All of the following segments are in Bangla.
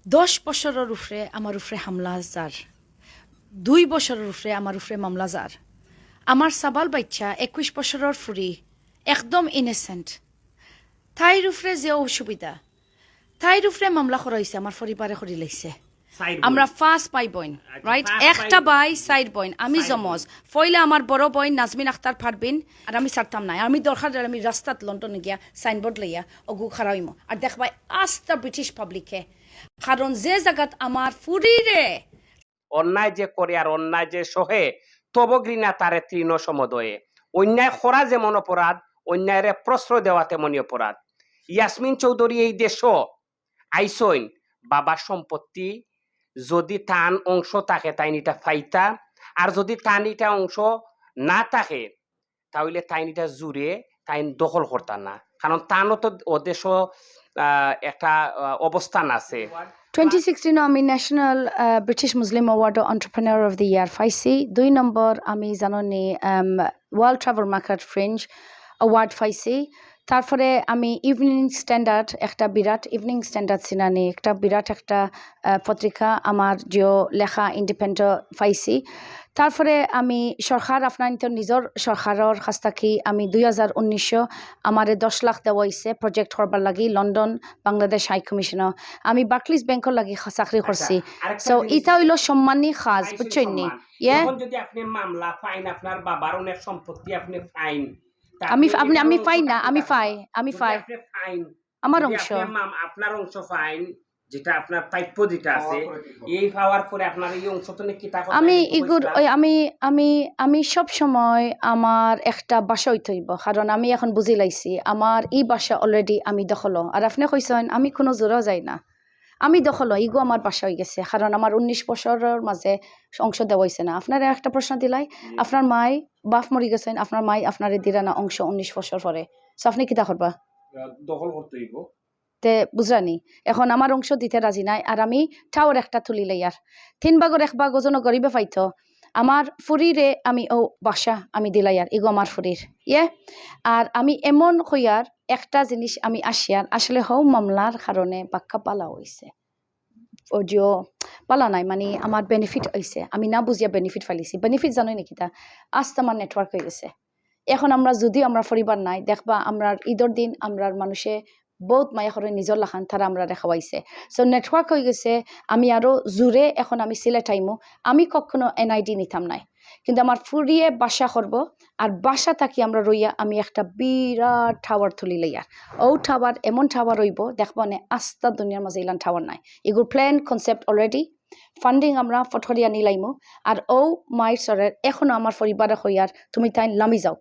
10 বছরের উপরে আমার উপরে হামলা যার 2 বছরের উপরে আমার উপরে মামলা যার আমার সাবাল বাচ্চা 21 বছরের ফুরি একদম ইনোসেন্ট তাইর উপরে যে অসুবিধা তাইর উপরে মামলা করা হয়েছে আমার পরিবারে করে লাইছে আমরা ফার্স্ট পাই বইন রাইট একটা বাই সাইড বইন আমি জমজ ফইলে আমার বড় বইন নাজমিন আক্তার পারবিন আর আমি ছাড়তাম না আমি দরকার আমি রাস্তাত লন্ডনে গিয়া সাইনবোর্ড লইয়া অগু খারাইম আর দেখবাই আস্তা ব্রিটিশ পাবলিকে কারণ যে জায়গাত আমার ফুরিরে অন্যায় যে করে আর অন্যায় যে সহে তব ঘৃণা তারে তৃণ সমদয়ে অন্যায় করা যেমন অপরাধ অন্যায়ের প্রশ্রয় দেওয়া তেমনই অপরাধ ইয়াসমিন চৌধুরী এই দেশ আইসইন বাবার সম্পত্তি যদি টান অংশ থাকে তাই নিটা ফাইতা আর যদি টান ইটা অংশ না থাকে তাহলে তাই নিটা জুড়ে তাই দখল করতাম না কারণ টানও তো ওদেশ একটা অবস্থান আছে 2016 আমি national British Muslim award entrepreneur of the year ফাইসি 2 নম্বর আমি জানি world travel market fringe award ফাইসি তারপরে আমি ইভিনিং স্ট্যান্ডার্ড একটা বিরাট ইভিনিং স্ট্যান্ডার্ড সিনানি একটা বিরাট একটা পত্রিকা আমার যে লেখা ইন্ডিপেন্ডেন্ট ফাইসি তারপরে আমি সরকার আপনার নিজের সরকারের কাছ থেকে আমি 2019 আমার 10 লাখ দেওয়া হয়েছে প্রজেক্ট করবার লাগি লন্ডন বাংলাদেশ হাই কমিশনার আমি বার্কলিজ ব্যাংকের লাগি চাকরি করছি সো এটা হইল সম্মানী খাজ বুঝছেন নি যদি আপনি মামলা ফাইন আপনার বাবার অনেক সম্পত্তি আপনি ফাইন আমি ফাই না আমি ফাই আমার অংশ আপনার অংশ ফাইন যেটা আপনার প্রাপ্য যেটা আছে এই পাওয়ার পরে আপনার এই অংশ তো কি তা আমি ইগুর আমি সব সময় আমার একটা বাসা হইতেইব কারণ আমি এখন বুঝি লাইছি আমার এই বাসা অলরেডি আমি দখল আর আপনি কইছেন আমি কোনো জোরা যাই না আমি দখল ইগো আমার বাসা হয়ে গেছে কারণ আমার 19 বছরের মাঝে অংশ দেওয়া হয়েছে না আপনারা একটা প্রশ্ন দিলাই আপনার মাই বাপ মরি গেছেন আপনার মাই আপনারে দিরা না অংশ 19 বছর পরে সো আপনি কিতা করবা দখল করতে হইব তে বুঝরানি এখন আমার অংশ দিতে রাজি নাই আর আমি টাওয়ার একটা তুলি লাইয়ার 3 ভাগের 1 ভাগ ওজন গরিবে পাইতো আমার ফুরিরে আমি ও বাসা আমি দিলাইয়ার ইগো আমার ফুরির আর আমি এমন হইয়ার একটা জিনিস আমি আসিয়ার আসলে হও মামলার কারণে বাক্কা পালা হয়েছে অডিও পালা নাই মানে আমার বেনিফিট হয়েছে আমি না বুঝিয়া বেনিফিট ফাইলিছি বেনিফিট জানোই নাকি তা আস্তে আমার নেটওয়ার্ক হয়ে গেছে এখন আমরা যদি আমরা পরিবার নাই দেখবা আমরা ঈদের দিন আমরা মানুষে বহুত মায়া করে নিজের লাখান তারা আমরা দেখাইছে সো নেটওয়ার্ক হয়ে গেছে আমি আরো জোরে এখন আমি সিলেট আইমু আমি কখনো এনআইডি নিতাম নাই কিন্তু আমার ফুরিয়ে বাসা করব আর বাসা থাকি আমরা রইয়া আমি একটা বিরাট টাওয়ার তুলি লইয়ার ও টাওয়ার এমন টাওয়ার রইব দেখবা নে আস্তা দুনিয়ার মাঝে ইলান টাওয়ার নাই এগুলো প্ল্যান কনসেপ্ট অলরেডি ফান্ডিং আমরা ফটরিয়া নিলাইমু আর ও মায়ের সরের এখনো আমার পরিবারে হইয়ার তুমি তাই লামি যাও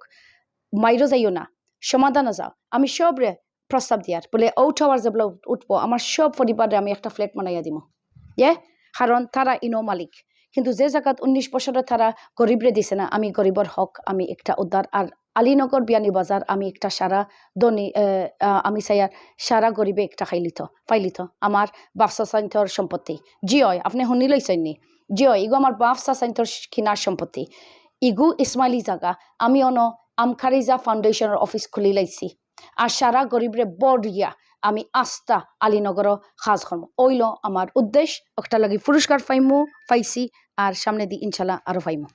মাইরও যাইও না সমাধানও যাও আমি সবরে প্রস্তাব দিয়ার বলে ও টাওয়ার যেগুলো উঠবো আমার সব পরিবারে আমি একটা ফ্ল্যাট বানাইয়া দিব কারণ তারা ইনো মালিক কিন্তু যে জায়গাত 19 বছরে তারা গরিবরে দিছে না আমি গরিবর হক আমি একটা উদ্ধার আর আলীনগর বিয়ানি বাজার আমি একটা সারা দনি আমি চাইয়ার সারা গরিবে একটা পাইলিত আমার বাপসা সাইন্তর সম্পত্তি জি হয় আপনি শুনি লইছেননি জি হয় ইগো আমার বাপসা সাইন্তর কিনার সম্পত্তি ইগু ইসমাইলি জায়গা আমি আমখারিজা ফাউন্ডেশনের অফিস খুলি লাইছি আর সারা গরিবরে বড়িয়া আমি আস্তা আলীনগর সাজ করবো ওইল আমার উদ্দেশ্য একটা লাগি পুরস্কার পাইছি আর সামনে দি ইনশাল্লাহ আরো পাইমু